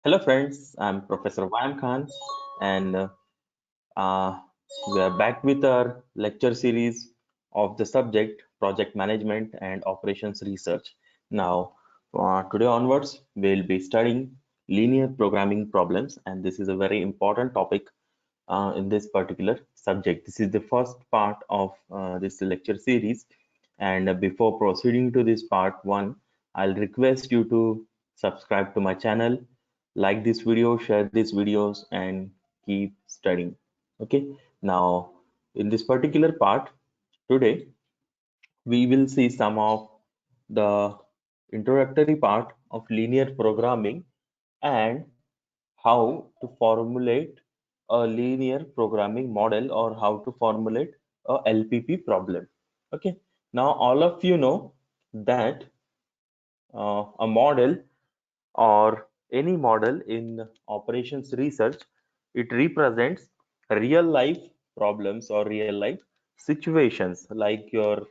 Hello friends, I'm Professor Wayam Khan and uh, we are back with our lecture series of the subject Project Management and Operations Research. Now, today onwards, we'll be studying linear programming problems, and this is a very important topic in this particular subject. This is the first part of this lecture series, and before proceeding to this part one, I'll request you to subscribe to my channel, like this video, share these videos, and keep studying. Okay, now in this particular part today, we will see some of the introductory part of linear programming and how to formulate a linear programming model or how to formulate a LPP problem. Okay, now all of you know that a model or any model in operations research, it represents real life problems or real life situations like your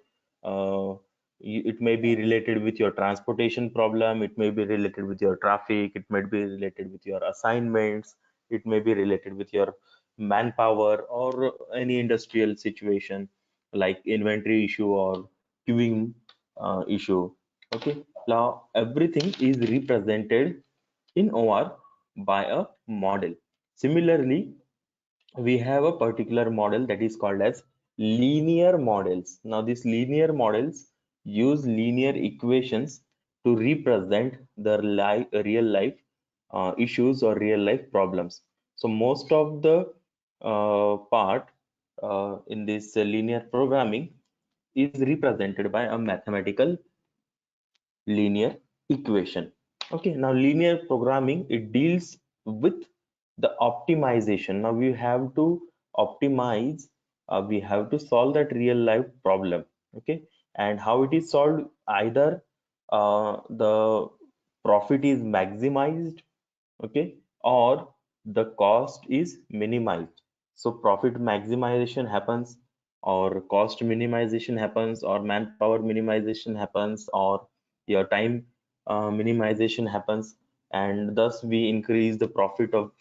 it may be related with your transportation problem, it may be related with your traffic, it may be related with your assignments, it may be related with your manpower or any industrial situation like inventory issue or queuing issue. Okay, now everything is represented in OR by a model. Similarly, we have a particular model that is called as linear models. Now, these linear models use linear equations to represent the real life issues or real life problems. So, most of the part in this linear programming is represented by a mathematical linear equation. Okay, now linear programming, it deals with the optimization. Now we have to optimize, we have to solve that real life problem. Okay, and how it is solved, either the profit is maximized, okay, or the cost is minimized. So profit maximization happens, or cost minimization happens, or manpower minimization happens, or your time minimization happens, and thus we increase the profit of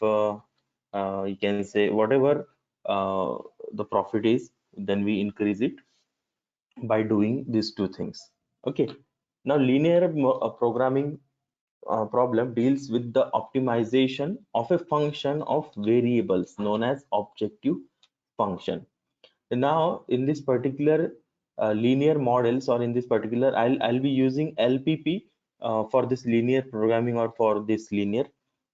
you can say whatever the profit is, then we increase it by doing these two things. Okay, now linear programming problem deals with the optimization of a function of variables known as objective function. Now in this particular linear models, or in this particular, I'll be using LPP for this linear programming or for this linear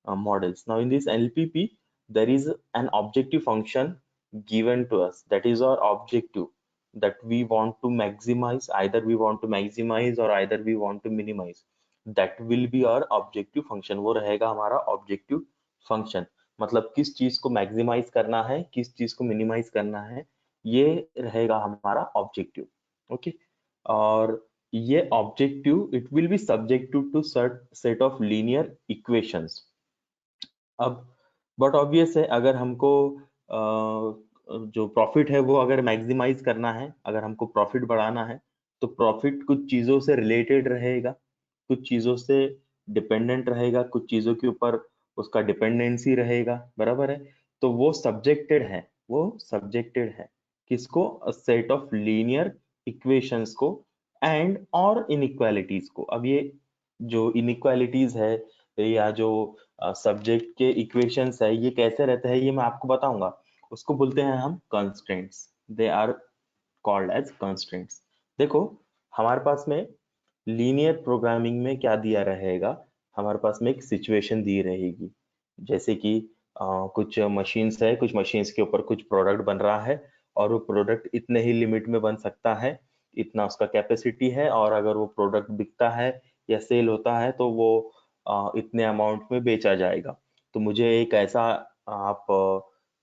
models. Now in this LPP, there is an objective function given to us, that is our objective, that we want to maximize, either we want to maximize or either we want to minimize. That will be our objective function, वो रहेगा हमारा objective function. मतलब किस चीज को maximise करना है, किस चीज को मिनिमाइज करना है, ये रहेगा हमारा ऑब्जेक्टिव. ओके, और ये objective it will be subjective to set of linear equations. अब बट ऑब्वियस है, अगर हमको जो प्रॉफिट है वो अगर मैक्सिमाइज करना है, अगर हमको प्रॉफिट बढ़ाना है, तो प्रॉफिट कुछ चीजों से रिलेटेड रहेगा, कुछ चीजों से डिपेंडेंट रहेगा, कुछ चीजों के ऊपर उसका डिपेंडेंसी रहेगा, बराबर है. तो वो सब्जेक्टेड है, वो सब्जेक्टेड है किसको, सेट ऑफ लीनियर इक्वेशंस को एंड और इनइक्वालिटीज को. अब ये जो इनइक्वालिटीज है या जो सब्जेक्ट के इक्वेशंस है, ये कैसे रहते हैं ये मैं आपको बताऊंगा. उसको बोलते हैं हम constraints. They are called as constraints. देखो, हमारे पास में लीनियर प्रोग्रामिंग में क्या दिया रहेगा, हमारे पास में एक सिचुएशन दी रहेगी, जैसे कि कुछ मशीन्स है, कुछ मशीन्स के ऊपर कुछ प्रोडक्ट बन रहा है, और वो प्रोडक्ट इतने ही लिमिट में बन सकता है, इतना उसका कैपेसिटी है, और अगर वो प्रोडक्ट बिकता है या सेल होता है तो वो इतने अमाउंट में बेचा जाएगा. तो मुझे एक ऐसा आप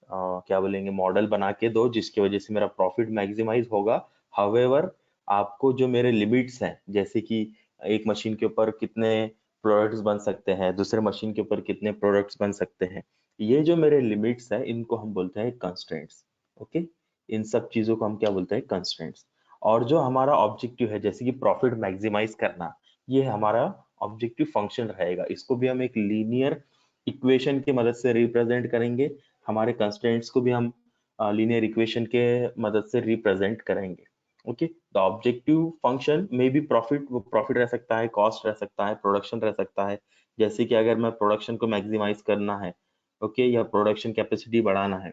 क्या बोलेंगे मॉडल बना के दो जिसकी वजह से मेरा प्रॉफिट मैक्सिमाइज होगा. हाउएवर, आपको जो मेरे लिमिट्स हैं, जैसे कि एक मशीन के ऊपर कितने प्रोडक्ट्स बन सकते हैं, दूसरे मशीन के ऊपर कितने प्रोडक्ट्स बन सकते हैं, ये जो मेरे लिमिट्स हैं इनको हम बोलते हैं कंस्ट्रेंट्स. ओके, इन सब चीजों को हम क्या बोलते हैं, कंस्ट्रेंट्स. और जो हमारा ऑब्जेक्टिव है, जैसे कि प्रॉफिट मैक्सिमाइज करना, ये हमारा ऑब्जेक्टिव फंक्शन रहेगा. इसको भी हम एक लीनियर इक्वेशन की मदद से रिप्रेजेंट करेंगे, हमारे कंस्ट्रेंट्स को भी हम लीनियर इक्वेशन के मदद से रिप्रेजेंट करेंगे। ओके, द ऑब्जेक्टिव फंक्शन में भी प्रॉफिट, वो प्रॉफिट रह सकता है, कॉस्ट रह सकता है, प्रोडक्शन रह सकता है। जैसे कि अगर मैं प्रोडक्शन को मैक्सिमाइज करना है, ओके, या प्रोडक्शन कैपेसिटी बढ़ाना है,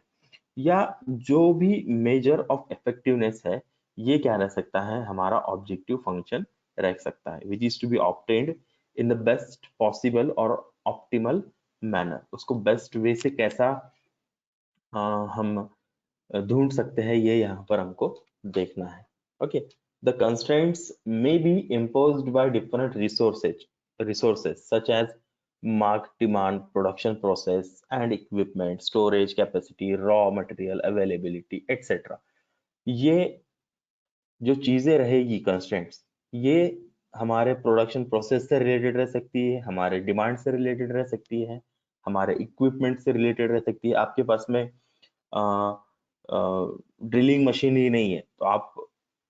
या जो भी मेजर ऑफ इफेक्टिवनेस है, ये क्या रह सकता है, हमारा ऑब्जेक्टिव फंक्शन रह सकता है, which is to be obtained in the best possible और ऑप्टिमल मैनर। उसको बेस्ट वे से कैसा हम ढूंढ सकते हैं, ये यहाँ पर हमको देखना है। Okay, the constraints may be imposed by different resources such as market demand, production process and equipment, storage capacity, raw material availability, etc. ये जो चीजें रहेगी कंस्ट्रेंट्स, ये हमारे प्रोडक्शन प्रोसेस से रिलेटेड रह सकती है, हमारे डिमांड से रिलेटेड रह सकती है, हमारे इक्विपमेंट से रिलेटेड रह सकती है। आपके पास में ड्रिलिंग मशीन ही नहीं है तो आप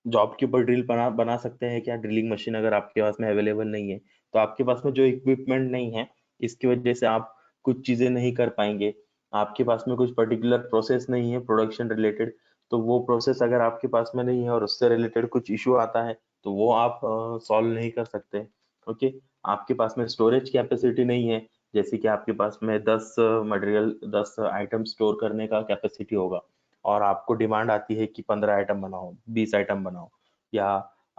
जॉब के ऊपर ड्रिल बना सकते हैं क्या? ड्रिलिंग मशीन अगर आपके पास में अवेलेबल नहीं है तो आपके पास में जो इक्विपमेंट नहीं है, इसकी वजह से आप कुछ चीजें नहीं कर पाएंगे। आपके पास में कुछ पर्टिकुलर प्रोसेस नहीं है प्रोडक्शन रिलेटेड, तो वो प्रोसेस अगर आपके पास में नहीं है और उससे रिलेटेड कुछ इशू आता है तो वो आप सॉल्व नहीं कर सकते। ओके, आपके पास में स्टोरेज कैपेसिटी नहीं है, जैसे कि आपके पास में 10 मटेरियल 10 आइटम स्टोर करने का कैपेसिटी होगा और आपको डिमांड आती है कि 15 आइटम बनाओ, 20 आइटम बनाओ, या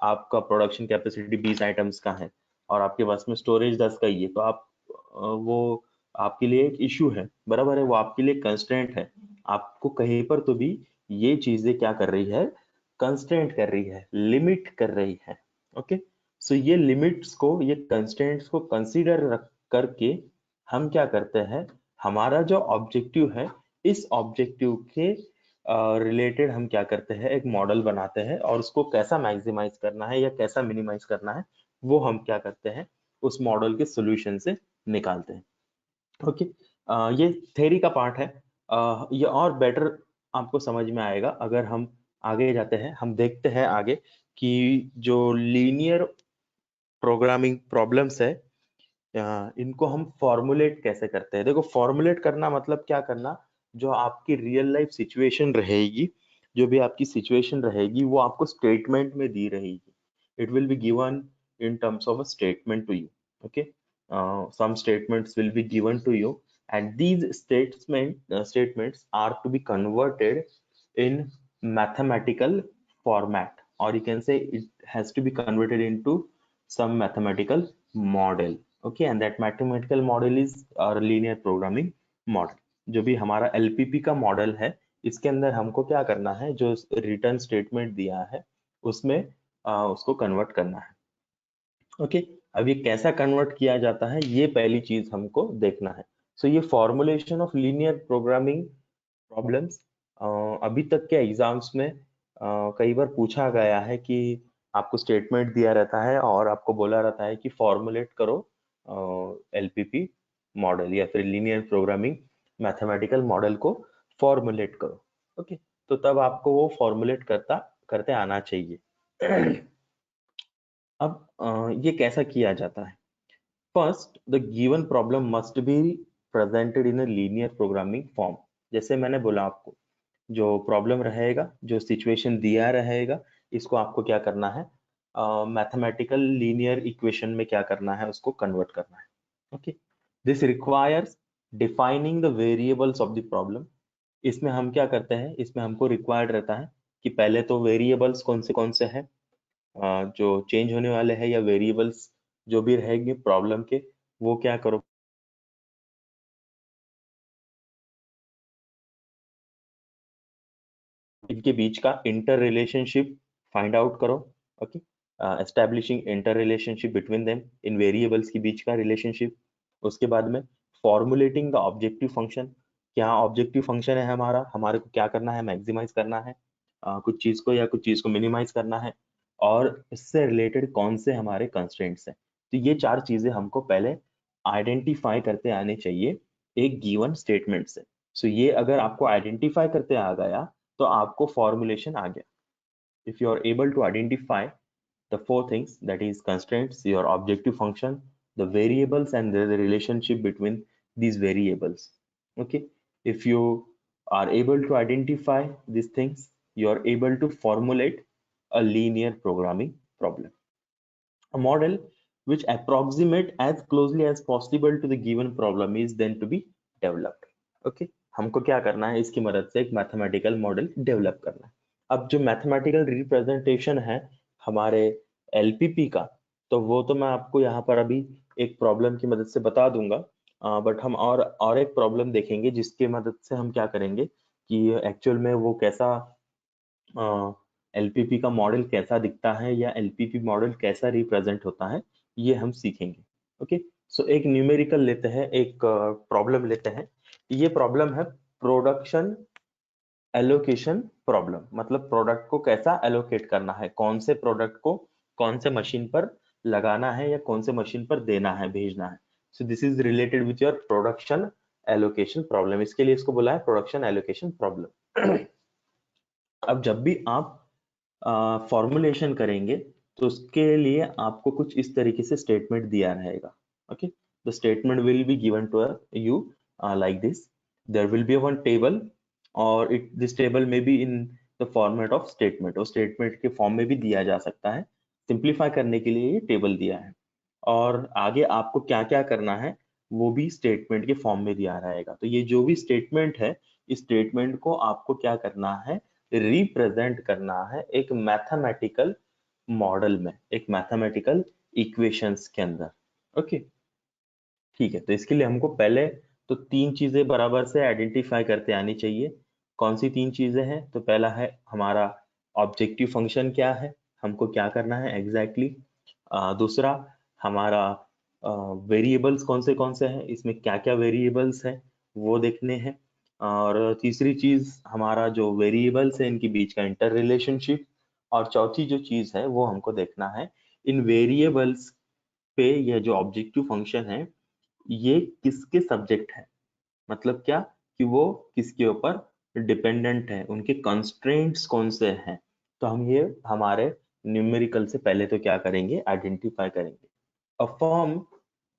आपका प्रोडक्शन कैपेसिटी 20 आइटम्स का है और आपके पास में स्टोरेज 10 का ही है, तो आप वो आपके लिए एक इशू है, बराबर है, वो आपके लिए कंस्ट्रेंट है। आपको कहीं पर तो भी ये चीजें क्या कर रही है, कंस्ट्रेंट कर रही है, लिमिट कर रही है। ओके, सो ये लिमिट्स को, ये कंस्ट्रेंट्स को कंसीडर रख करके हम क्या करते हैं, हमारा जो ऑब्जेक्टिव है, इस ऑब्जेक्टिव के रिलेटेड हम क्या करते हैं, एक मॉडल बनाते हैं और उसको कैसा मैक्सिमाइज करना है या कैसा मिनिमाइज करना है, वो हम क्या करते हैं, उस मॉडल के सॉल्यूशन से निकालते हैं। ओके, ये थ्योरी का पार्ट है। ये और बेटर आपको समझ में आएगा अगर हम आगे जाते हैं, हम देखते हैं आगे कि जो लीनियर प्रोग्रामिंग प्रॉब्लम्स है, इनको हम फॉर्मुलेट कैसे करते हैं। देखो, फॉर्मुलेट करना मतलब क्या करना, जो आपकी रियल लाइफ सिचुएशन रहेगी, जो भी आपकी सिचुएशन रहेगी वो आपको स्टेटमेंट में दी रहेगी। It will be given in terms of a statement to you. Okay, some statements will be given to you and these statements are to be converted in mathematical format, or you can say it has to be converted into some mathematical model. Okay, and that mathematical model is our linear programming model। जो भी हमारा LPP का model है, इसके अंदर हमको क्या करना है, जो रिटर्न स्टेटमेंट दिया है उसमें उसको कन्वर्ट करना है। ओके, अब ये कैसा कन्वर्ट किया जाता है, ये पहली चीज हमको देखना है। सो ये formulation of linear programming problems अभी तक के एग्जाम्स में कई बार पूछा गया है कि आपको स्टेटमेंट दिया रहता है और आपको बोला रहता है कि फॉर्मुलेट करो एलपीपी मॉडल या फिर लीनियर प्रोग्रामिंग मैथमेटिकल मॉडल को फॉर्मुलेट करो। ओके, तो तब आपको वो फॉर्मुलेट करते आना चाहिए। अब ये कैसा किया जाता है? First, the given problem must be presented in a linear programming form. जैसे मैंने बोला आपको, जो प्रॉब्लम रहेगा, जो सिचुएशन दिया रहेगा, इसको आपको क्या करना है, मैथमेटिकल लीनियर इक्वेशन में क्या करना है, उसको कन्वर्ट करना है। Okay, this requires defining the variables of the problem. इसमें हम क्या करते हैं, इसमें हमको रिक्वायर्ड रहता है कि पहले तो वेरिएबल्स कौन से हैं जो चेंज होने वाले हैं, या वेरिएबल्स जो भी रहेंगे प्रॉब्लम के, वो क्या करो, इनके बीच का इंटर रिलेशनशिप फाइंड आउट करो। Okay, establishing inter relationship between them, इन वेरिएबल्स के बीच का रिलेशनशिप। उसके बाद में फॉर्मुलेटिंग द ऑब्जेक्टिव फंक्शन, क्या ऑब्जेक्टिव फंक्शन है हमारा, हमारे को क्या करना है, मैक्सिमाइज करना है कुछ चीज को, या कुछ चीज को मिनिमाइज करना है, और इससे रिलेटेड कौन से हमारे कंस्ट्रेंट्स हैं। तो ये चार चीजें हमको पहले आइडेंटिफाई करते आने चाहिए एक गिवन स्टेटमेंट से। सो ये अगर आपको आइडेंटिफाई करते आ गया तो आपको फॉर्मुलेशन आ गया। If you are able to identify the four things, that is constraints, your objective function, the variables and the relationship between these variables. Okay, if you are able to identify these things, you are able to formulate a linear programming problem, a model which approximate as closely as possible to the given problem is then to be developed. Okay, हमको क्या करना है, इसकी मदद से एक mathematical model develop करना है. अब जो मैथमेटिकल रिप्रेजेंटेशन है हमारे एलपीपी का, तो वो तो मैं आपको यहाँ पर अभी एक प्रॉब्लम की मदद से बता दूंगा, बट हम और एक प्रॉब्लम देखेंगे जिसकी मदद से हम क्या करेंगे कि एक्चुअल में वो कैसा एलपीपी का मॉडल कैसा दिखता है या एलपीपी मॉडल कैसा रिप्रेजेंट होता है, ये हम सीखेंगे. ओके, सो एक न्यूमेरिकल लेते हैं, एक प्रॉब्लम लेते हैं. ये प्रॉब्लम है प्रोडक्शन एलोकेशन प्रॉब्लम, मतलब प्रोडक्ट को कैसा एलोकेट करना है, कौन से प्रोडक्ट को कौन से मशीन पर लगाना है या कौन से मशीन पर देना है, भेजना है. So this is related with your production allocation problem, इसके लिए इसको बोला है प्रोडक्शन एलोकेशन प्रॉब्लम. अब जब भी आप फॉर्मुलेशन करेंगे तो उसके लिए आपको कुछ इस तरीके से स्टेटमेंट दिया रहेगा. Okay, the statement will be given to you like this. There will be one table और दिस टेबल में be in the format of statement, और स्टेटमेंट के फॉर्म में भी दिया जा सकता है. सिंप्लीफाई करने के लिए ये टेबल दिया है, और आगे आपको क्या क्या करना है वो भी स्टेटमेंट के फॉर्म में दिया रहेगा. तो ये जो भी स्टेटमेंट है, इस स्टेटमेंट को आपको क्या करना है, रिप्रेजेंट करना है एक मैथमेटिकल मॉडल में, एक मैथमेटिकल इक्वेशंस के अंदर. ओके, ठीक है. तो इसके लिए हमको पहले तो तीन चीजें बराबर से आइडेंटिफाई करते आनी चाहिए. कौन सी तीन चीजें हैं? तो पहला है हमारा ऑब्जेक्टिव फंक्शन क्या है, हमको क्या करना है एग्जैक्टली. दूसरा हमारा वेरिएबल्स कौन से हैं, इसमें क्या क्या वेरिएबल्स हैं वो देखने हैं. और तीसरी चीज हमारा जो वेरिएबल्स है इनके बीच का इंटर रिलेशनशिप. और चौथी जो चीज है वो हमको देखना है इन वेरिएबल्स पे यह जो ऑब्जेक्टिव फंक्शन है ये किसके सब्जेक्ट है, मतलब क्या कि वो किसके ऊपर डिपेंडेंट है, उनके कंस्ट्रेंट्स कौन से हैं. तो हम ये हमारे न्यूमेरिकल से पहले तो क्या करेंगे, आइडेंटिफाई करेंगे. A firm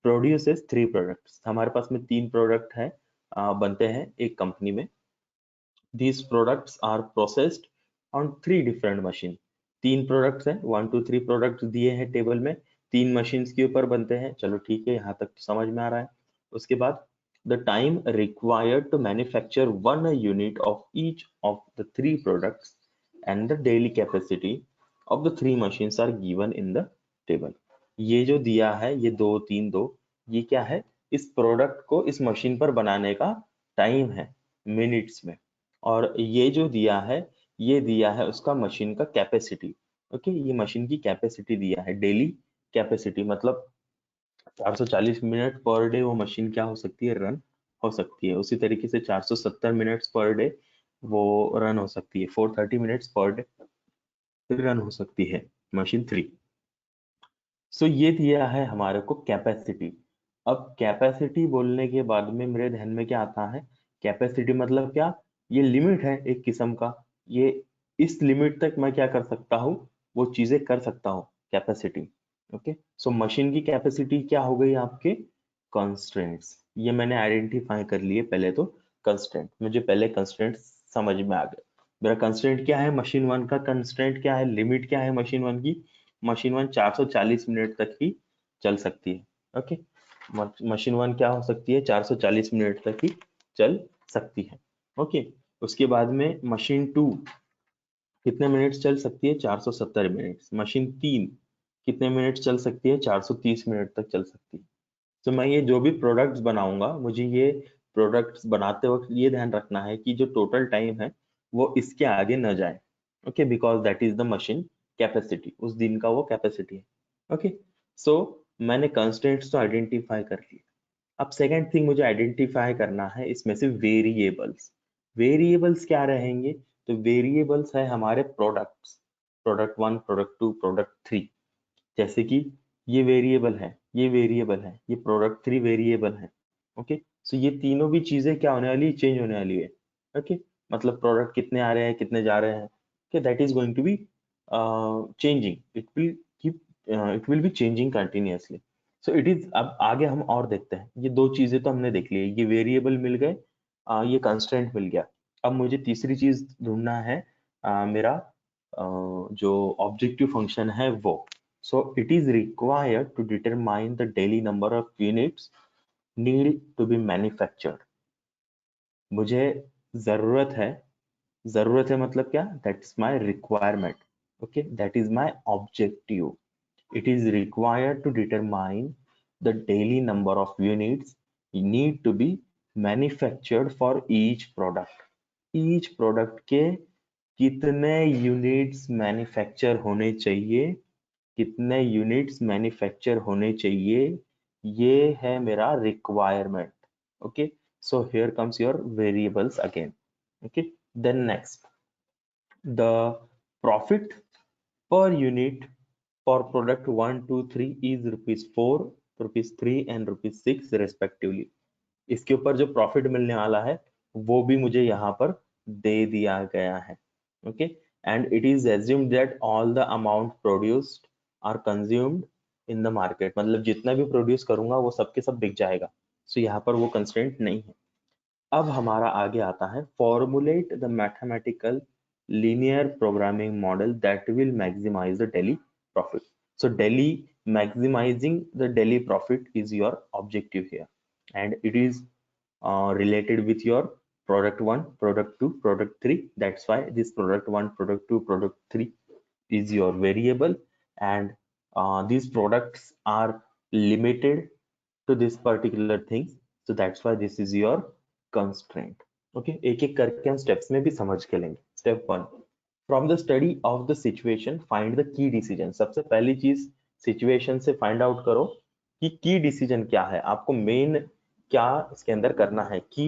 produces three products, हमारे पास में तीन प्रोडक्ट है बनते हैं एक कंपनी में. These products are processed on three different machine. तीन प्रोडक्ट्स हैं, 1 2 3 प्रोडक्ट्स दिए हैं टेबल में, तीन मशीन्स के ऊपर बनते हैं. चलो ठीक है, यहाँ तक तो समझ में आ रहा है. उसके बाद the time required to manufacture one unit of each of the three products and the daily capacity of the three machines are given in the table. ये जो दिया है, ये 2 3 2, ये क्या है, इस प्रोडक्ट को इस मशीन पर बनाने का टाइम है मिनट्स में. और ये जो दिया है, ये दिया है उसका मशीन का कैपेसिटी. ओके, ये मशीन की कैपेसिटी दिया है, डेली कैपेसिटी, मतलब 440 मिनट पर डे वो मशीन क्या हो सकती है, रन हो सकती है. उसी तरीके से 470 मिनट्स पर डे वो रन हो सकती है, 430 मिनट्स पर डे रन हो सकती है मशीन 3. सो ये दिया है हमारे को कैपेसिटी. अब कैपेसिटी बोलने के बाद में मेरे ध्यान में क्या आता है, कैपेसिटी मतलब क्या, ये लिमिट है एक किस्म का, ये इस लिमिट तक मैं क्या कर सकता हूँ, वो चीजें कर सकता हूँ, कैपेसिटी. ओके, सो मशीन की कैपेसिटी क्या हो गई आपके कंस्ट्रेंट्स. ये मैंने आइडेंटिफाई कर लिए पहले तो कंस्ट्रेंट, मुझे पहले कंस्ट्रेंट समझ में आ गए. मेरा कंस्ट्रेंट क्या है, मशीन 1 का कंस्ट्रेंट क्या है, लिमिट क्या है मशीन 1 की, मशीन 1 440 मिनट तक ही चल सकती है. ओके, मशीन 1 क्या हो सकती है, 440 मिनट तक ही चल सकती है. ओके, उसके बाद में मशीन 2 कितने मिनट चल सकती है, 470 मिनट. मशीन 3 कितने मिनट चल सकती है, 430 मिनट तक चल सकती है. तो मैं ये जो भी प्रोडक्ट्स बनाऊंगा, मुझे ये प्रोडक्ट्स बनाते वक्त ये ध्यान रखना है कि जो टोटल टाइम है वो इसके आगे न जाए. Okay, because that is the machine capacity, उस दिन का वो कैपेसिटी है. ओके, सो मैंने कंस्ट्रेंट्स तो आइडेंटिफाई कर लिए. अब सेकंड थिंग मुझे आइडेंटिफाई करना है इसमें से वेरिएबल्स. वेरिएबल्स क्या रहेंगे, तो वेरिएबल्स है हमारे प्रोडक्ट्स, प्रोडक्ट 1 प्रोडक्ट 2 प्रोडक्ट 3. जैसे कि ये वेरिएबल है, ये वेरिएबल है, ये प्रोडक्ट 3 वेरिएबल है. ओके, सो ये तीनों भी चीजें क्या होने वाली, चेंज होने वाली है. ओके, मतलब प्रोडक्ट कितने आ रहे हैं, कितने जा रहे हैं. Okay, that is going to be changing, it will keep, it will be changing continuously. So it is, अब आगे हम और देखते हैं। ये दो चीजें तो हमने देख ली, ये वेरिएबल मिल गए, ये कंस्ट्रेंट मिल गया। अब मुझे तीसरी चीज ढूंढना है, मेरा जो ऑब्जेक्टिव फंक्शन है वो। So it is required to determine the daily number of units need to be manufactured. मुझे जरूरत है मतलब क्या, that's my requirement, okay, that is my objective. It is required to determine the daily number of units need to be manufactured for each product. Each product के कितने units manufacture होने चाहिए, कितने यूनिट्स मैन्युफैक्चर होने चाहिए, ये है मेरा requirement. Okay, so here comes your variables again. Okay, then next, the profit per unit for product 1, 2, 3 is rupees 4, rupees 3 and rupees 6 respectively। इसके ऊपर जो प्रॉफिट मिलने वाला है वो भी मुझे यहाँ पर दे दिया गया है। Okay, and it is assumed that all the amount produced are consumed in the market, मतलब जितना भी प्रोड्यूस करूंगा वो सब के सब बिक जाएगा। सो यहाँ पर वो कंस्ट्रेंट नहीं है। अब हमारा आगे आता है, formulate the mathematical linear programming model that will maximize the daily profit। So daily, maximizing the daily profit is your objective here, and it is related with your product 1, product 2, product 3. That's why this product 1, product 2, product 3 is your variable, and these products are limited to this particular thing, so that's why this is your constraint। okay, एक एक करके हम steps में भी समझ के लेंगे। Step 1, from the study of the situation find the key decision. सबसे पहली चीज सिचुएशन से फाइंड आउट करो कि की डिसीजन क्या है, आपको मेन क्या इसके अंदर करना है, की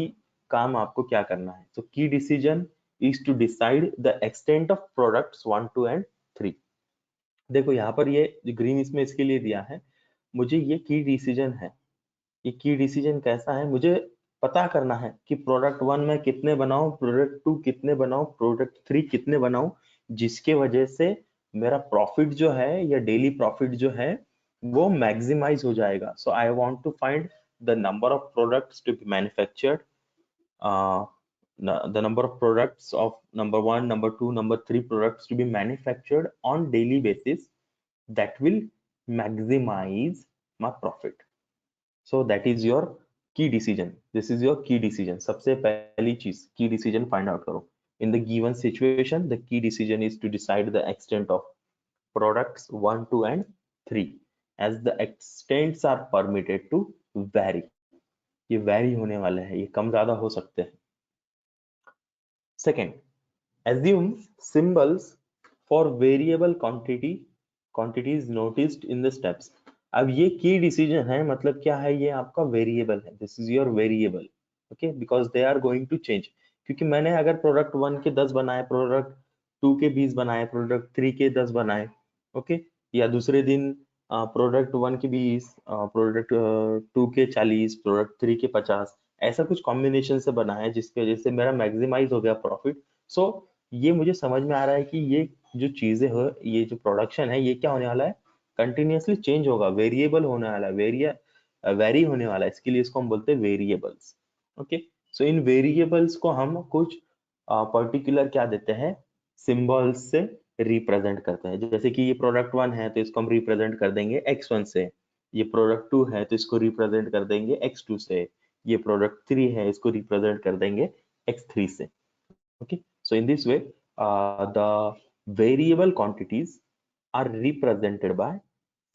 काम आपको क्या करना है। तो की decision is to decide the extent of products 1, 2 and 3। देखो यहाँ पर ये ग्रीन इसमें इसके लिए दिया है, मुझे ये की डिसीजन है। ये की डिसीजन कैसा है, मुझे पता करना है कि प्रोडक्ट 1 में कितने बनाऊं, प्रोडक्ट 2 कितने बनाऊं, प्रोडक्ट 3 कितने बनाऊं, जिसके वजह से मेरा प्रॉफिट जो है या डेली प्रॉफिट जो है वो मैक्सिमाइज हो जाएगा। So I want to find the number of products to be manufactured, the number of products of number 1, number 2, number 3 products to be manufactured on daily basis that will maximize my profit। so that is your key decision, this is your key decision। सबसे पहली चीज key decision find out करो। in the given situation the key decision is to decide the extent of products 1, 2 and 3 as the extents are permitted to vary। ये vary होने वाले हैं, ये कम ज्यादा हो सकते हैं। second, assume symbols for variable quantities noticed in the steps। अब ये की डिसीजन है, मतलब क्या है, ये आपका वेरिएबल है, this is your variable. Okay, because they are going to change. क्योंकि मैंने अगर प्रोडक्ट 1 के 10 बनाए, प्रोडक्ट 2 के 20 बनाए, प्रोडक्ट 3 के 10 बनाए, ओके, या दूसरे दिन प्रोडक्ट 1 के 20, प्रोडक्ट 2 के 40, प्रोडक्ट 3 के 50, ऐसा कुछ कॉम्बिनेशन से बना है जिसकी वजह से मेरा मैक्सिमाइज हो गया प्रॉफिट। सो ये मुझे समझ में आ रहा है कि ये जो चीजें हो, ये जो प्रोडक्शन है, ये क्या होने वाला है, कंटिन्यूअसली चेंज होगा, वेरिएबल होने वाला है, वेरी होने वाला है, इसके लिए इसको हम बोलते हैं वेरिएबल्स। ओके, सो इन वेरिएबल्स को हम कुछ पर्टिकुलर क्या देते हैं, सिंबल्स से रिप्रेजेंट करते हैं। जैसे कि ये प्रोडक्ट 1 है तो इसको हम रिप्रेजेंट कर देंगे x1 से, ये प्रोडक्ट 2 है तो इसको रिप्रेजेंट कर देंगे x2 से, ये प्रोडक्ट 3 है इसको रिप्रेजेंट कर देंगे x3 से। okay, so in this way the variable quantities are represented by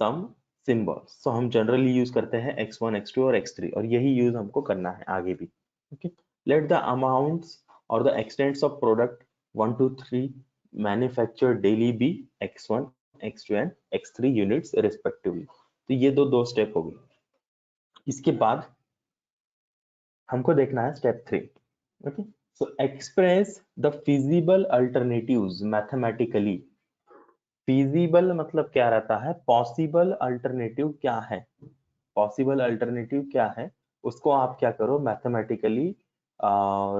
some symbols। so हम generally use करते हैं x1, x2 और x3, और यही use हमको करना है आगे भी। okay, let the amounts or the extents of product 1, 2, 3 manufactured daily be x1, x2 and x3 units respectively। तो ये दो स्टेप हो गए। इसके बाद हमको देखना है step 3। Okay, so express the feasible alternatives mathematically। feasible मतलब क्या रहता है, possible alternative क्या है, possible alternative क्या है, उसको आप क्या करो, मैथमेटिकली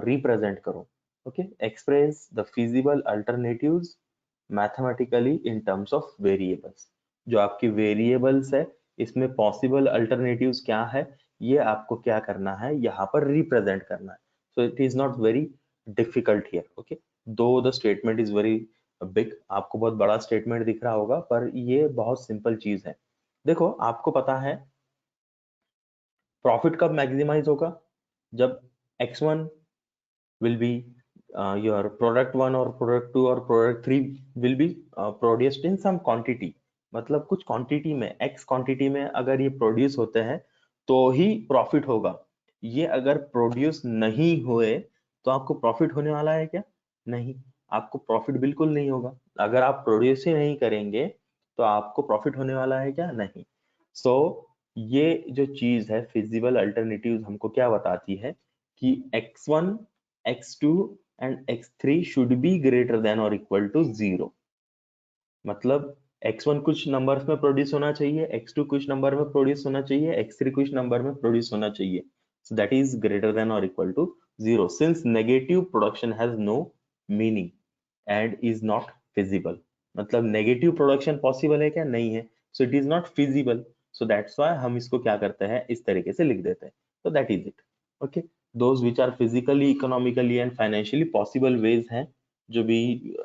रिप्रेजेंट करो। Okay, express the feasible alternatives mathematically in terms of variables. जो आपकी वेरिएबल्स है इसमें पॉसिबल अल्टरनेटिव्स क्या है, ये आपको क्या करना है, यहाँ पर रिप्रेजेंट करना है. So it is not very difficult here. Okay, दो the statement is very big, आपको बहुत बड़ा स्टेटमेंट दिख रहा होगा, पर ये बहुत सिंपल चीज है. देखो, आपको पता है प्रॉफिट कब मैक्सिमाइज होगा, जब x1 will be your product 1 और product 2 और product 3 will be produced in some quantity. मतलब कुछ क्वांटिटी में, x क्वांटिटी में अगर ये प्रोड्यूस होते हैं तो ही प्रॉफिट होगा. ये अगर प्रोड्यूस नहीं हुए तो आपको प्रॉफिट होने वाला है क्या? नहीं, आपको प्रॉफिट बिल्कुल नहीं होगा. अगर आप प्रोड्यूस ही नहीं करेंगे तो आपको प्रॉफिट होने वाला है क्या? नहीं. सो ये जो चीज है फिजिबल अल्टरनेटिव्स हमको क्या बताती है कि x1, x2 and x3 should be greater than or equal to 0. मतलब x1 कुछ नंबर्स में प्रोड्यूस होना चाहिए, x2 कुछ नंबर में प्रोड्यूस होना चाहिए, x3 कुछ नंबर में प्रोड्यूस होना चाहिए. So that is greater than or equal to 0. Since negative production has no meaning and is not feasible. मतलब नेगेटिव प्रोडक्शन पॉसिबल है क्या? नहीं है. So it is not feasible. So that's why हम इसको क्या करते हैं, इस तरीके से लिख देते हैं. तो that is it. Okay, those which are physically, economically and financially possible ways हैं, जो भी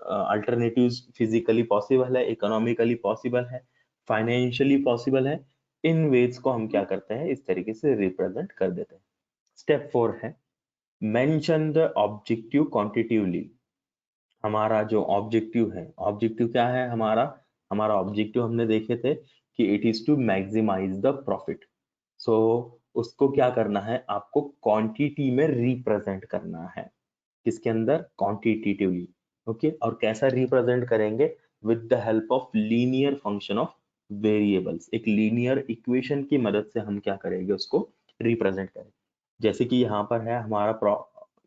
अल्टरनेटिव्स फिजिकली पॉसिबल है, इकोनॉमिकली पॉसिबल है, फाइनेंशियली पॉसिबल है, इन वेज को हम क्या करते हैं, इस तरीके से रिप्रेजेंट कर देते हैं. स्टेप 4 है मेंशन द ऑब्जेक्टिव क्वांटिटेटिवली. हमारा जो ऑब्जेक्टिव है, ऑब्जेक्टिव क्या है हमारा, हमारा ऑब्जेक्टिव हमने देखे थे कि it is to maximize the profit. So उसको क्या करना है, आपको क्वांटिटी में रिप्रेजेंट करना है. किसके अंदर? क्वांटिटेटिवली. ओके, और कैसा रिप्रेजेंट करेंगे? With the help of linear function of variables. एक लीनियर इक्वेशन की मदद से हम क्या करेंगे, उसको रिप्रेजेंट करेंगे. जैसे कि यहाँ पर है हमारा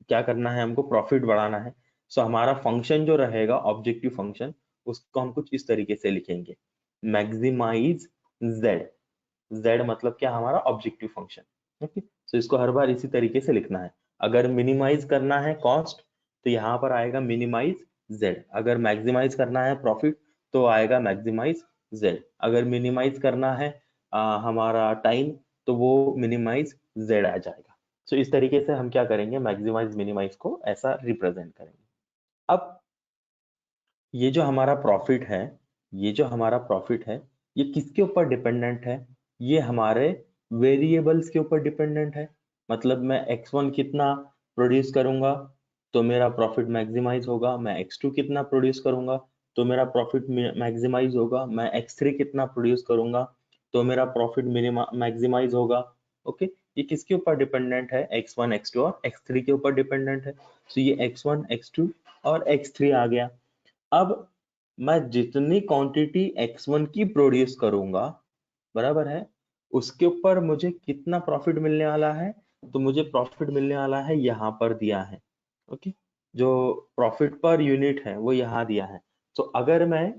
क्या करना है, हमको प्रॉफिट बढ़ाना है. सो हमारा फंक्शन जो रहेगा ऑब्जेक्टिव फंक्शन, उसको हम कुछ इस तरीके से लिखेंगे, मैक्सिमाइज z. z मतलब क्या, हमारा ऑब्जेक्टिव फंक्शन. ओके, सो इसको हर बार इसी तरीके से लिखना है. अगर मिनिमाइज करना है कॉस्ट तो यहाँ पर आएगा मिनिमाइज z. अगर मैक्सिमाइज करना है प्रॉफिट तो आएगा मैक्सिमाइज z. अगर मिनिमाइज करना है हमारा टाइम तो वो मिनिमाइज z आ जाएगा. सो इस तरीके से हम क्या करेंगे, मैक्सिमाइज मिनिमाइज को ऐसा रिप्रेजेंट करेंगे. अब ये जो हमारा प्रॉफिट है, ये जो हमारा प्रॉफिट है, ये किसके ऊपर डिपेंडेंट है? ये हमारे वेरिएबल्स के ऊपर डिपेंडेंट है. मतलब मैं x1 कितना प्रोड्यूस करूंगा तो मेरा प्रॉफिट मैक्सिमाइज होगा, मैं x2 कितना प्रोड्यूस करूंगा तो मेरा प्रॉफिट मैक्सिमाइज होगा, मैं x3 कितना प्रोड्यूस करूंगा तो मेरा प्रॉफिट मैक्सिमाइज होगा. ओके, ये किसके ऊपर डिपेंडेंट है? x1, x2 और x3 के ऊपर डिपेंडेंट है. तो ये x1, x2 और x3 आ गया. अब मैं जितनी क्वांटिटी x1 की प्रोड्यूस करूंगा, बराबर है, उसके ऊपर मुझे कितना प्रॉफिट मिलने वाला है? तो मुझे प्रॉफिट मिलने वाला है, यहाँ पर दिया है. ओके, जो प्रॉफिट पर यूनिट है वो यहाँ दिया है. तो अगर मैं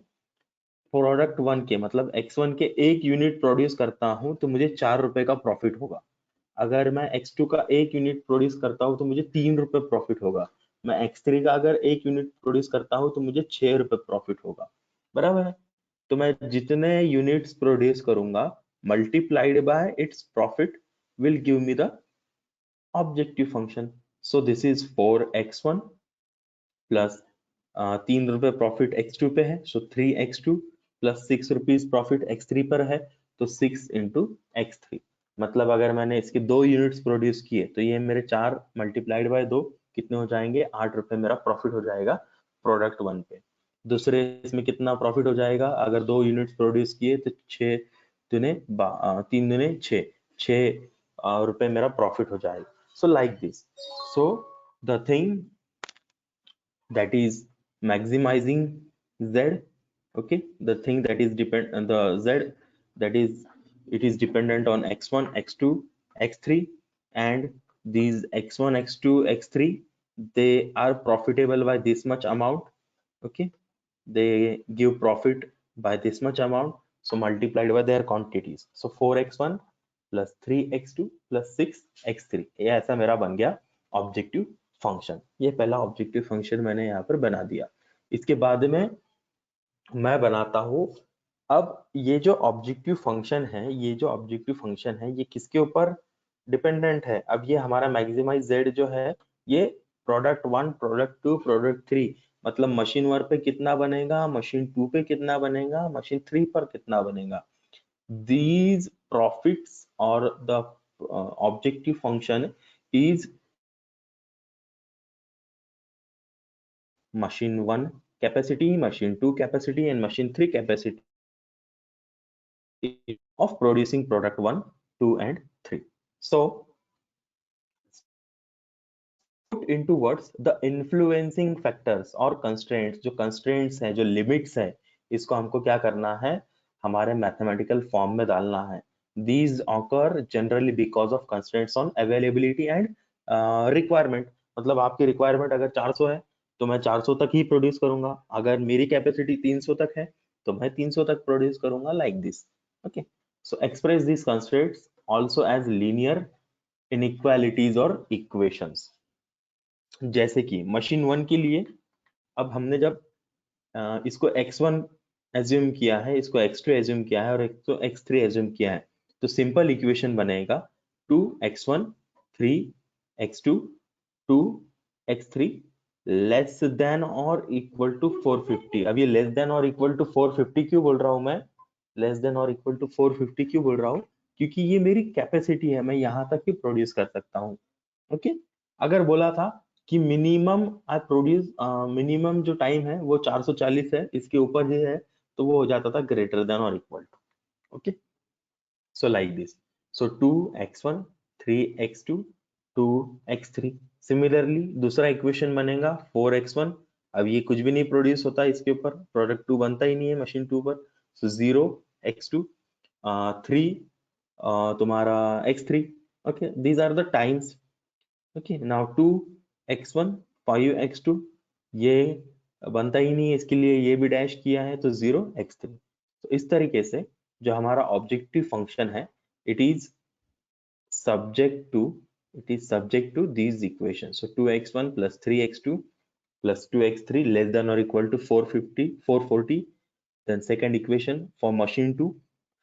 प्रोडक्ट 1 के मतलब x1 के 1 यूनिट प्रोड्यूस करता हूँ तो मुझे 4 रुपए का प्रॉफिट होगा. अगर मैं x2 का 1 यूनिट प्रोड्यूस करता हूँ तो मुझे 3 रुपए प्रॉफिट होगा. मैं x3 का अगर 1 यूनिट प्रोड्यूस करता हूँ तो मुझे 6 रुपए प्रॉफिट होगा. बराबर है. तो मैं जितने यूनिट्स प्रोड्यूस करूंगा multiplied by its profit will give me the objective function. So this is 4x1 plus 3 रुपए प्रॉफिट x2 पे है, सो 3x2 plus 6 rupees profit x3 पर है, तो 6 इंटू x3. मतलब अगर मैंने इसके 2 यूनिट्स प्रोड्यूस किए तो ये मेरे 4 मल्टीप्लाइड बाय 2 कितने हो जाएंगे? 8 रुपए मेरा प्रॉफिट हो जाएगा प्रोडक्ट 1 पे. दूसरे इसमें कितना प्रॉफिट हो जाएगा? अगर 2 यूनिट्स प्रोड्यूस किए तो 6 दुने 3 दुने 6 रुपए मेरा प्रॉफिट हो जाएगा. सो like this. So the thing that is maximizing z. Okay, the thing that is depend the z that is it is dependent on x1, x2, x3, and these x1, x2, x3 they are profitable by this much amount. Okay, they give profit by this much amount, so multiplied by their quantities. So 4x1 plus 3x2 plus 6x3, ये ऐसा मेरा बन गया objective function. ये पहला objective function मैंने यहाँ पर बना दिया. इसके बाद में मैं बनाता हूँ अब ये जो ऑब्जेक्टिव फंक्शन है, ये किसके ऊपर डिपेंडेंट है? अब ये हमारा मैक्सिमाइज जेड जो है, ये प्रोडक्ट 1, प्रोडक्ट 2, प्रोडक्ट 3, मतलब मशीन 1 पे कितना बनेगा, मशीन 2 पे कितना बनेगा, मशीन 3 पर कितना बनेगा। These profits or the objective function is machine 1 capacity, machine 2 capacity, and machine 3 capacity of producing product 1, 2, and 3. So, put into words the influencing factors और constraints, जो constraints हैं, जो limits हैं, इसको हमको क्या करना है, हमारे mathematical form में डालना है। These occur generally because of constraints on availability and requirement। मतलब आपकी requirement अगर 400 है तो मैं 400 तक ही प्रोड्यूस करूंगा, अगर मेरी कैपेसिटी 300 तक है तो मैं 300 तक प्रोड्यूस करूंगा, like this। Okay, so express these constraints also as linear inequalities or equations। जैसे कि मशीन 1 के लिए, अब हमने जब इसको x1 एज्यूम किया है, इसको x2 एज्यूम किया है और इसको x3 एज्यूम किया है, तो सिंपल इक्वेशन बनेगा 2x1 3x2 2x3 less than और इक्वल टू 450। अब ये लेस देन और इक्वल टू 450 क्यों बोल रहा हूं मैं? लेस देन और इक्वल टू 450 क्यों बोल रहा हूं? क्योंकि ये मेरी कैपेसिटी है, मैं यहां तक ही प्रोड्यूस कर सकता हूँ। ओके, अगर बोला था कि मिनिमम आई प्रोड्यूस, मिनिमम जो टाइम है वो 440 है, इसके ऊपर ही है तो वो हो जाता था ग्रेटर देन और equal to. Okay, so like this, so 2x1 3x2 2x3। Similarly दूसरा इक्वेशन बनेगा 4x1, अब ये कुछ भी नहीं प्रोड्यूस होता इसके ऊपर, प्रोडक्ट 2 बनता ही नहीं है मशीन 2 पर, सो 0x2 3 तुम्हारा x3। Okay, these are the times. Okay, now 2x1 5x2, ये बनता ही नहीं है, इसके लिए ये भी डैश किया है तो 0x3। तो इस तरीके से जो हमारा ऑब्जेक्टिव फंक्शन है, it is subject to these equations। So 2x1 plus 3x2 plus 2x3 less than or equal to 440। Then second equation for machine 2,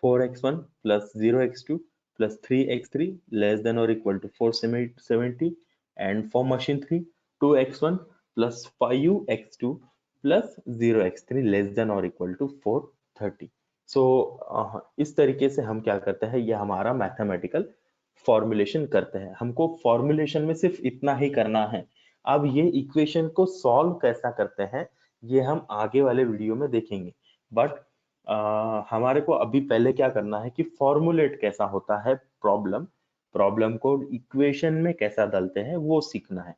4x1 plus 0x2 plus 3x3 less than or equal to 470। And for machine 3, 2x1 plus 5x2 plus 0x3 less than or equal to 430। So इस तरीके से हम क्या करते हैं, ये हमारा mathematical formulation करते हैं। हमको फॉर्मुलेशन में सिर्फ इतना ही करना है। अब ये इक्वेशन को सॉल्व कैसा करते हैं ये हम आगे वाले वीडियो में देखेंगे, बट हमारे को अभी पहले क्या करना है कि फॉर्मुलेट कैसा होता है प्रॉब्लम, प्रॉब्लम को इक्वेशन में कैसा डालते हैं वो सीखना है।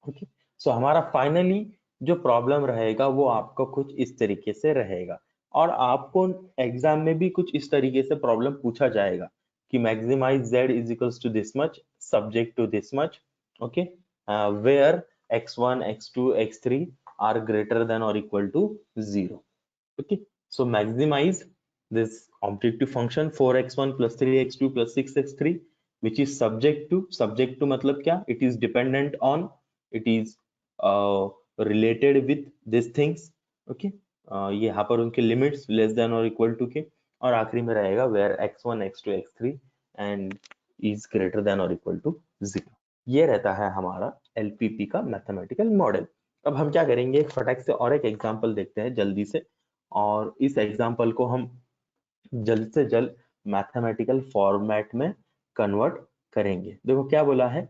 ओके, सो हमारा फाइनली जो प्रॉब्लम रहेगा वो आपको कुछ इस तरीके से रहेगा, और आपको एग्जाम में भी कुछ इस तरीके से प्रॉब्लम पूछा जाएगा कि maximise z is equals to this much subject to this much. Okay, where x1 x2 x3 are greater than or equal to 0। okay, so maximize this objective function 4x1 plus 3x2 plus 6x3 which is subject to मतलब क्या, it is dependent on, it is related with these things। okay, ये यहाँ पर उनके limits less than और equal to के, और आखिरी में रहेगा where x1 x2 x3 and is greater than और इक्वल टू 0। ये रहता है हमारा एलपीपी का मैथमेटिकल मॉडल। अब हम क्या करेंगे, एक फटाक से और एक एग्जांपल देखते हैं जल्दी से, और इस एग्जांपल को हम जल्द से जल्द मैथमेटिकल फॉर्मेट में कन्वर्ट करेंगे। देखो क्या बोला है,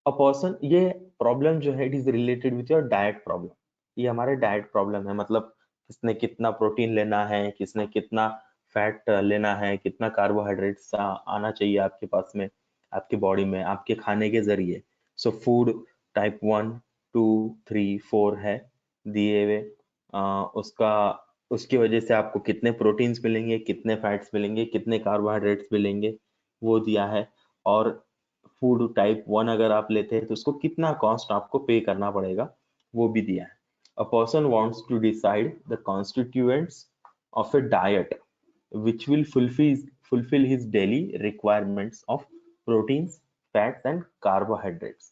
अ पर्सन, ये प्रॉब्लम जो है it is related with your diet problem. ये हमारे डाइट प्रॉब्लम है, मतलब किसने कितना प्रोटीन लेना है, किसने कितना फैट लेना है, कितना कार्बोहाइड्रेट्स आना चाहिए आपके पास में, आपके बॉडी में, आपके खाने के जरिए। सो फूड टाइप 1 2 3 4 है दिए हुए, उसका उसकी वजह से आपको कितने प्रोटीन्स मिलेंगे, कितने फैट्स मिलेंगे, कितने कार्बोहाइड्रेट्स मिलेंगे, वो दिया है। और फूड टाइप 1 अगर आप लेते हैं तो उसको कितना कॉस्ट आपको पे करना पड़ेगा वो भी दिया है। A person wants to decide the constituents of a diet which will fulfill his daily requirements of proteins, fats and carbohydrates।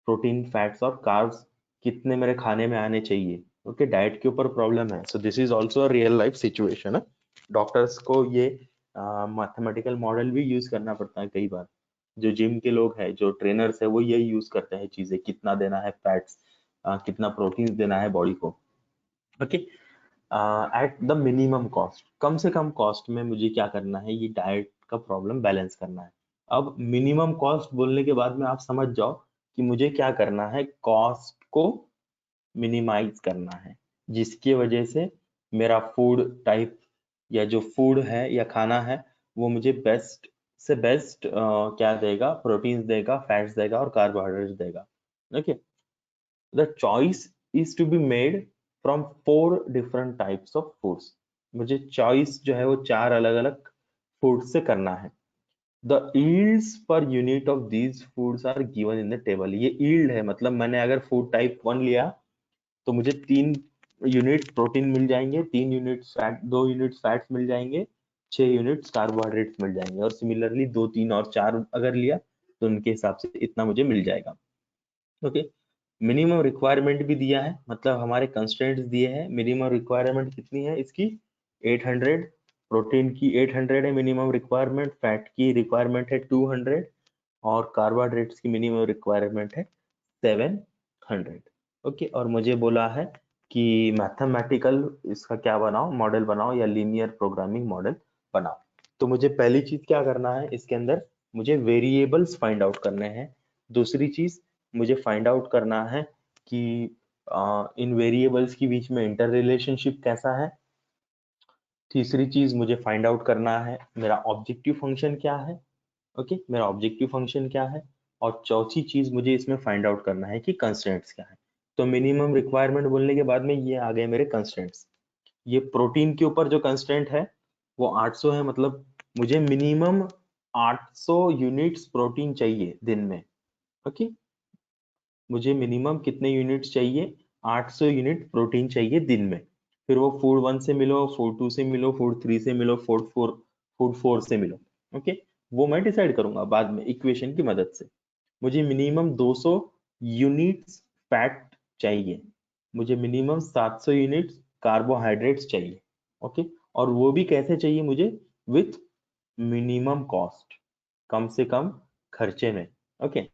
Protein, fats और कार्ब्स कितने मेरे खाने में आने चाहिए। ओके, डाइट के ऊपर प्रॉब्लम है, so this is also a real life situation है। डॉक्टर्स को ये मैथमेटिकल मॉडल भी यूज करना पड़ता है कई बार। जो जिम के लोग हैं, जो ट्रेनर्स है, वो यही यूज करते हैं चीजें, कितना देना है फैट्स, कितना प्रोटीन देना है बॉडी को। Okay, at the minimum cost, कम से कम कॉस्ट में मुझे क्या करना है, ये डाइट का प्रॉब्लम बैलेंस करना है। अब मिनिमम कॉस्ट बोलने के बाद में आप समझ जाओ कि मुझे क्या करना है, कॉस्ट को मिनिमाइज करना है, जिसकी वजह से मेरा फूड टाइप या जो फूड है या खाना है वो मुझे बेस्ट से बेस्ट क्या देगा, प्रोटीन्स देगा, फैट्स देगा और कार्बोहाइड्रेट्स देगा। Okay, the choice is to be made from 4 different types of foods. मुझे चॉइस जो है वो 4 अलग अलग फूड से करना है। The yields per unit of these foods are given in the table। ये yield है, मतलब मैंने अगर फूड टाइप 1 लिया तो मुझे 3 यूनिट प्रोटीन मिल जाएंगे, 3 यूनिट फैट, 2 यूनिट फैट्स मिल जाएंगे, 6 यूनिट्स कार्बोहाइड्रेट्स मिल जाएंगे, और सिमिलरली 2, 3 और 4 अगर लिया तो उनके हिसाब से इतना मुझे मिल जाएगा। ओके, मिनिमम रिक्वायरमेंट भी दिया है, मतलब हमारे कंस्ट्रेंट्स दिए हैं। मिनिमम रिक्वायरमेंट कितनी है इसकी, 800। प्रोटीन की 800 है मिनिमम रिक्वायरमेंट, फैट की रिक्वायरमेंट है 200 और कार्बोहाइड्रेट्स की मिनिमम रिक्वायरमेंट है 700। ओके, और मुझे बोला है कि मैथमेटिकल इसका क्या बनाओ, मॉडल बनाओ या लीनियर प्रोग्रामिंग मॉडल बनाओ। तो मुझे पहली चीज क्या करना है, इसके अंदर मुझे वेरिएबल्स फाइंड आउट करने हैं। दूसरी चीज मुझे फाइंड आउट करना है कि इन वेरिएबल्स के बीच में इंटर रिलेशनशिप कैसा है। तीसरी चीज मुझे फाइंड आउट करना है मेरा ऑब्जेक्टिव फंक्शन क्या है। ओके, मेरा ऑब्जेक्टिव फंक्शन क्या है। और चौथी चीज मुझे इसमें फाइंड आउट करना है कि कंस्ट्रेंट्स क्या है। तो मिनिमम रिक्वायरमेंट बोलने के बाद में ये आ गए मेरे कंस्ट्रेंट्स। ये प्रोटीन के ऊपर जो कंस्ट्रेंट है वो 800 है, मतलब मुझे मिनिमम 800 यूनिट्स प्रोटीन चाहिए दिन में। ओके, मुझे मिनिमम कितने यूनिट्स चाहिए, 800 यूनिट प्रोटीन चाहिए दिन में। फिर वो फूड 1 से मिलो, फूड 2 से मिलो, फूड 3 से मिलो, फूड 4 से मिलो। ओके, वो मैं डिसाइड करूंगा बाद में इक्वेशन की मदद से। मुझे मिनिमम 200 यूनिट्स फैट चाहिए, मुझे मिनिमम 700 यूनिट्स कार्बोहाइड्रेट्स चाहिए। ओके, और वो भी कैसे चाहिए मुझे, विथ मिनिमम कॉस्ट, कम से कम खर्चे में। ओके,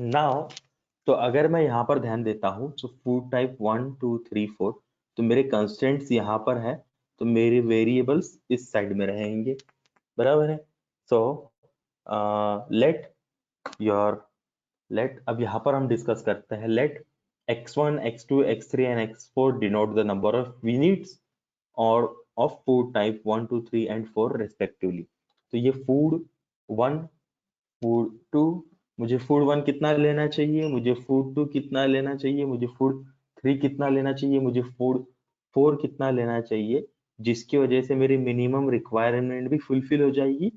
नाउ तो अगर मैं यहाँ पर ध्यान देता हूँ तो फूड टाइप 1 2 3 4, तो मेरे कंस्टेंट्स यहाँ पर है, तो मेरे वेरिएबल्स इस साइड में रहेंगे, बराबर है। सो लेट योर लेट अब यहाँ पर हम डिस्कस करते हैं, let x1 x2 x3 and x4 denote the number of units और of food type 1 2 3 and 4 respectively. तो ये फूड 1, फूड 2, मुझे फूड 1 कितना लेना चाहिए, मुझे फूड 2 कितना लेना चाहिए, मुझे फूड 3 कितना लेना चाहिए, मुझे फूड 4 कितना लेना चाहिए, जिसकी वजह से मेरी मिनिमम रिक्वायरमेंट भी फुलफिल हो जाएगी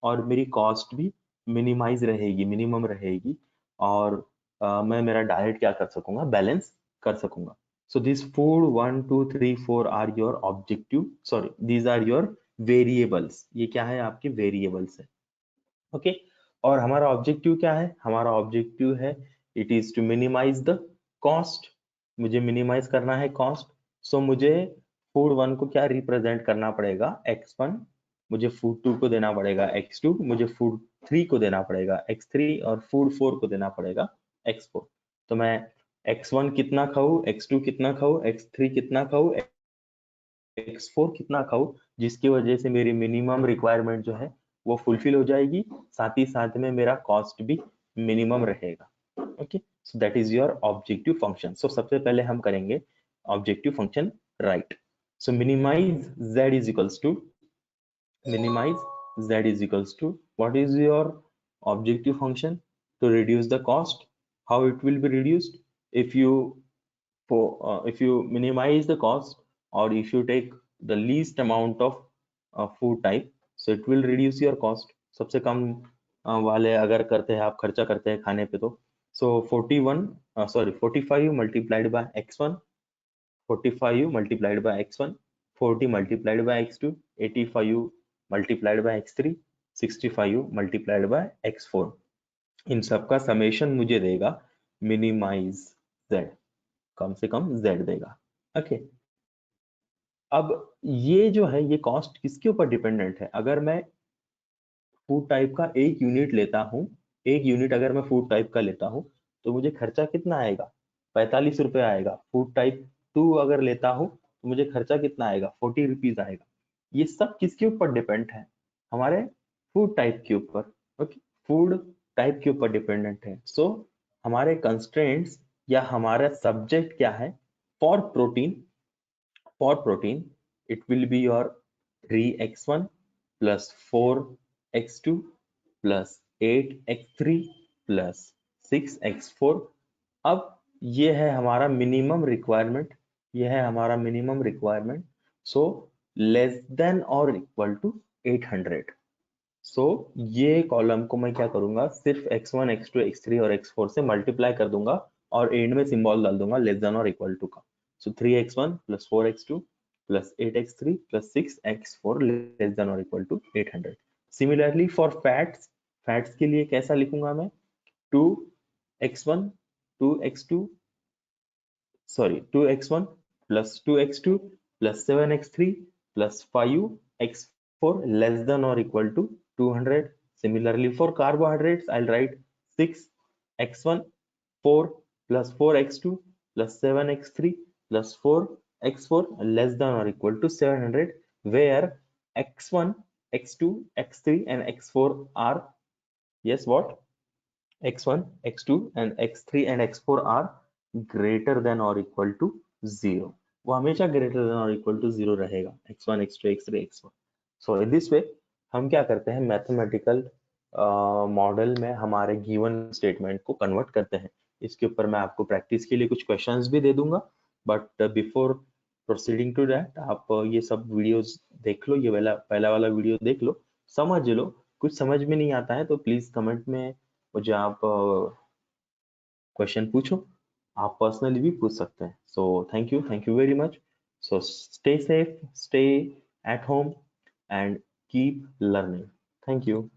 और मेरी कॉस्ट भी मिनिमाइज रहेगी, मिनिमम रहेगी, और मैं मेरा डाइट क्या कर सकूंगा, बैलेंस कर सकूंगा। So this food 1 2 3 4 are your objective, sorry these are your variables. ये क्या है, आपके वेरिएबल्स है। ओके, और हमारा ऑब्जेक्टिव क्या है, हमारा ऑब्जेक्टिव है it is to minimise the cost. मुझे मिनिमाइज करना है कॉस्ट। सो मुझे फूड 1 को क्या रिप्रेजेंट करना पड़ेगा, x1, मुझे फूड 2 को देना पड़ेगा x2, मुझे फूड 3 को देना पड़ेगा x3 और फूड 4 को देना पड़ेगा x4। तो मैं x1 कितना खाऊं, x2 कितना खाऊं, x3 कितना खाऊं, x4 कितना खाऊं, जिसकी वजह से मेरी मिनिमम रिक्वायरमेंट जो है वो फुलफिल हो जाएगी, साथ ही साथ में मेरा कॉस्ट भी मिनिमम रहेगा। Okay, so that is your objective function. So सबसे पहले हम करेंगे objective function right. So minimize z is equals to, minimize z is equals to, what is your objective function, to reduce the cost. How it will be reduced, if you if you minimize the cost or if you take the least amount of food type, so it will reduce your cost। सबसे कम वाले अगर करते हैं आप, खर्चा करते हैं खाने पे, तो so 45 multiplied by x1, 45 multiplied by x1, 40 multiplied by x2, 85 multiplied by x3, 65 multiplied by x4। इन सब का समेशन मुझे देगा मिनिमाइज z, कम से कम z देगा। ओके, अब ये जो है ये कॉस्ट किसके ऊपर डिपेंडेंट है? अगर मैं फूड टाइप का एक यूनिट लेता हूँ, एक यूनिट अगर मैं फूड टाइप का लेता हूँ तो मुझे खर्चा कितना आएगा? 45 रुपये आएगा। फूड टाइप 2 अगर लेता हूँ तो मुझे खर्चा कितना आएगा? 40 रुपीज आएगा। ये सब किसके ऊपर डिपेंड है? हमारे फूड टाइप के ऊपर। ओके, फूड टाइप के ऊपर डिपेंडेंट है। सो हमारे कंस्ट्रेंट्स या हमारा सब्जेक्ट क्या है? For protein, it will be your 3x1 plus 4x2 plus 8x3 plus 6x4। अब ये है हमारा मिनिमम रिक्वायरमेंट, ये है हमारा minimum requirement. So less than और इक्वल टू 800। सो ये कॉलम को मैं क्या करूंगा? सिर्फ x1 x2 x3 और x4 से मल्टीप्लाई कर दूंगा और एंड में सिंबल डाल दूंगा लेस देन और इक्वल टू का। So 3x1 plus 4x2 plus 8x3 plus 6x4 less than और equal to 800। Similarly for fats, fats के लिए कैसा लिखूंगा मैं? 2x1 2x2 sorry 2x1 plus 2x2 plus 7x3 plus 5x4 less than or equal to 200. Similarly for carbohydrates, I'll write 6x1 4 plus 4x2 plus 7x3 plus 4x4 less than or equal to 700, where x1 x2 x3 and x4 are, yes, what, x1 x2 and x3 and x4 are greater than or equal to 0। वो हमेशा greater than or equal to 0 रहेगा, x1 x2 x3 x4। so in this way हम क्या करते हैं? Mathematical model में हमारे given statement को कन्वर्ट करते हैं। इसके ऊपर मैं आपको प्रैक्टिस के लिए कुछ क्वेश्चंस भी दे दूंगा, but before proceeding to that आप ये सब वीडियोस देख लो, ये पहला वाला वीडियो देख लो, समझ लो। कुछ समझ में नहीं आता है तो प्लीज कमेंट में मुझे आप क्वेश्चन पूछो, आप पर्सनली भी पूछ सकते हैं। So thank you very much. So stay safe, stay at home and keep learning. Thank you.